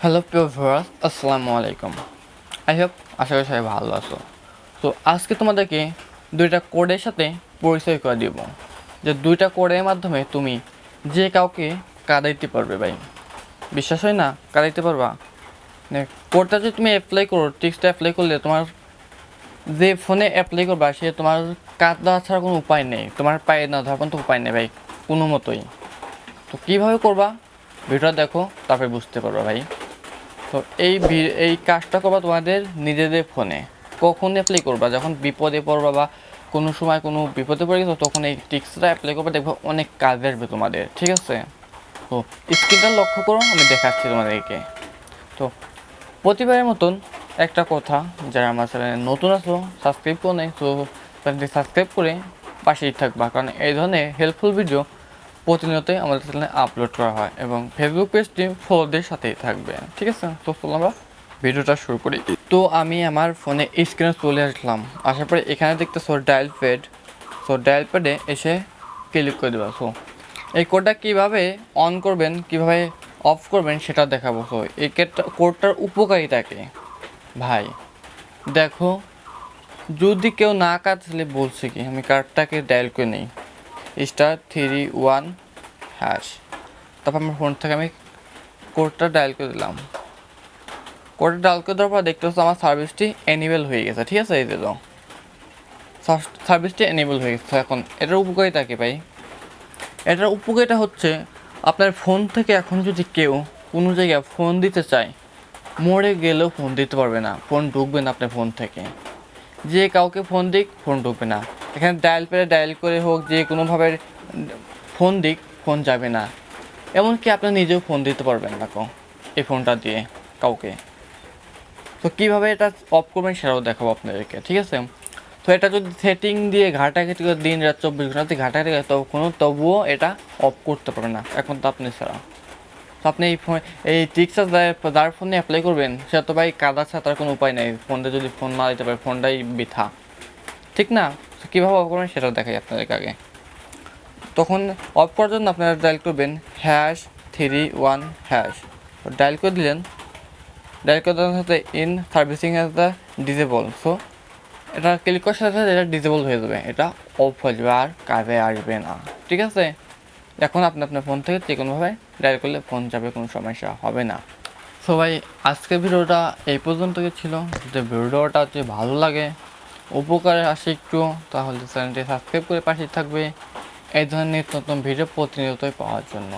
Hello প্রিয় viewers, আসসালামু আলাইকুম। আশা করি সবাই ভালো আছো। তো আজকে তোমাদেরকে দুইটা কোডের সাথে পরিচয় করে দিব, যে দুইটা কোডের মাধ্যমে তুমি যে কাউকে কাঁদাইতে পারবে। ভাই বিশ্বাস হয় না? কাঁদাইতে পারবা। কোডটা যদি তুমি অ্যাপ্লাই করো, ট্রিক্সটা অ্যাপ্লাই করলে তোমার যে ফোনে অ্যাপ্লাই করবা সে তোমার কাঁদা ছাড়া কোনো উপায় নেই, তোমার পায়ে না ধরার তো উপায় নেই ভাই, কোনো মতোই। তো কীভাবে করবা ভিডিওটা দেখো, তারপরে বুঝতে পারবা ভাই। তো এই কাজটা করবা তোমাদের নিজেদের ফোনে। কখন অ্যাপ্লাই করবা? যখন বিপদে পড়বা বা কোনো সময় কোনো বিপদে পড়ে গেছো, তখন এই টিক্সটা অ্যাপ্লাই করবা, দেখবো অনেক কাজে আসবে তোমাদের। ঠিক আছে? তো স্ক্রিনটা লক্ষ্য করো, আমি দেখাচ্ছি তোমাদেরকে। তো প্রতিবারের মতন একটা কথা, যারা আমার চ্যানেলে নতুন আছো সাবস্ক্রাইব করে নেই, তো চ্যানেলটি সাবস্ক্রাইব করে পাশেই থাকবা, কারণ এই ধরনের হেল্পফুল ভিডিও প্রতিনিয়তই আমাদের চ্যানেলে আপলোড করা হয়, এবং ফেসবুক পেজটি ফলোদের সাথেই থাকবে। ঠিক আছে? তো চলো আমরা ভিডিওটা শুরু করি। তো আমি আমার ফোনে স্ক্রিনে চলে আসলাম, আসার পরে এখানে দেখতেছো ডায়াল প্যাড। সো ডায়াল প্যাডে এসে ক্লিক করে দেবো। সো এই কোডটা কীভাবে অন করবেন, কীভাবে অফ করবেন সেটা দেখাবো। সো এই কোডটার উপকারিতা কি ভাই দেখো, যদি কেউ না কাটলে বলছে কি, আমি কার্ডটাকে ডায়াল করে নিই, *3 1#। তারপর আমার ফোন থেকে আমি কোডটা ডায়াল করে দিলাম। কোডটা ডায়াল করে দেওয়ার পর দেখতে পাচ্ছি আমার সার্ভিসটি এনেবল হয়ে গেছে। ঠিক আছে? এই দিল সার্ভিসটি এনেবল হয়ে গেছে। এখন এটার উপকারিতা কি ভাই? এটার উপকারিতা হচ্ছে, আপনার ফোন থেকে এখন যদি কেউ কোনো জায়গায় ফোন দিতে চায়, মরে গেলেও ফোন দিতে পারবে না, ফোন ঢুকবে না আপনার ফোন থেকে। যে কাউকে ফোন দিক, ফোন ঢুকবে না। এখানে ডায়াল প্যাডে ডায়াল করে হোক, যে কোনোভাবে ফোন দিক, ফোন যাবে না। এমনকি আপনি নিজেও ফোন দিতে পারবেন না এই ফোনটা দিয়ে কাউকে। তো কীভাবে এটা অফ করবেন সেটাও দেখাবো আপনাদেরকে। ঠিক আছে? তো এটা যদি সেটিং দিয়ে ঘাটাঘাটি করে দিন রাত 24 ঘন্টাতে ঘাটাঘাটি করে তবুও এটা অফ করতে পারবে না, এখন তো আপনি ছাড়া। তো আপনি এই ট্রিক্সটা যার ফোনে অ্যাপ্লাই করবেন, সেটা তো ভাই কাদা ছাড়া তার কোনো উপায় নেই। ফোনটা যদি ফোন না দিতে পারে, ফোনটাই বৃথা। ঠিক না? কীভাবে অফ করবেন সেটা দেখাই আপনাদেরকে আগে। তখন অফ করার জন্য আপনারা ডায়াল করবেন #3 1#। ডায়াল করে দিলেন, ডায়াল করে দেওয়ার সাথে in servicing as the disable. So এটা ক্লিক করার সাথে সাথে এটা ডিজেবল হয়ে যাবে, এটা অফ হয়ে যাবে, আর কাজে আসবে না। ঠিক আছে? এখন আপনি আপনার ফোন থেকে যে কোনোভাবে ডায়াল করলে ফোন যাবে, কোনো সমস্যা হবে না। সো ভাই আজকের ভিডিওটা এই পর্যন্তই ছিল। যদি ভিডিওটা যদি ভালো লাগে, উপকারে আসে একটু, তাহলে চ্যানেলটি সাবস্ক্রাইব করে পাশে থাকবে এই ধরনের নিত্য নতুন ভিডিও প্রতিনিয়তই পাওয়ার জন্য।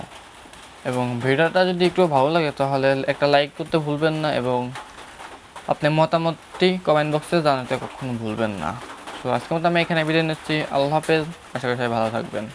এবং ভিডিওটা যদি একটু ভালো লাগে তাহলে একটা লাইক করতে ভুলবেন না, এবং আপনি মতামতটি কমেন্ট বক্সে জানাতে কখনো ভুলবেন না। তো আজকের মতো আমি এখানে বিদায় নিচ্ছি। আল্লাহ হাফেজ। আশা করি সবাই ভালো থাকবেন।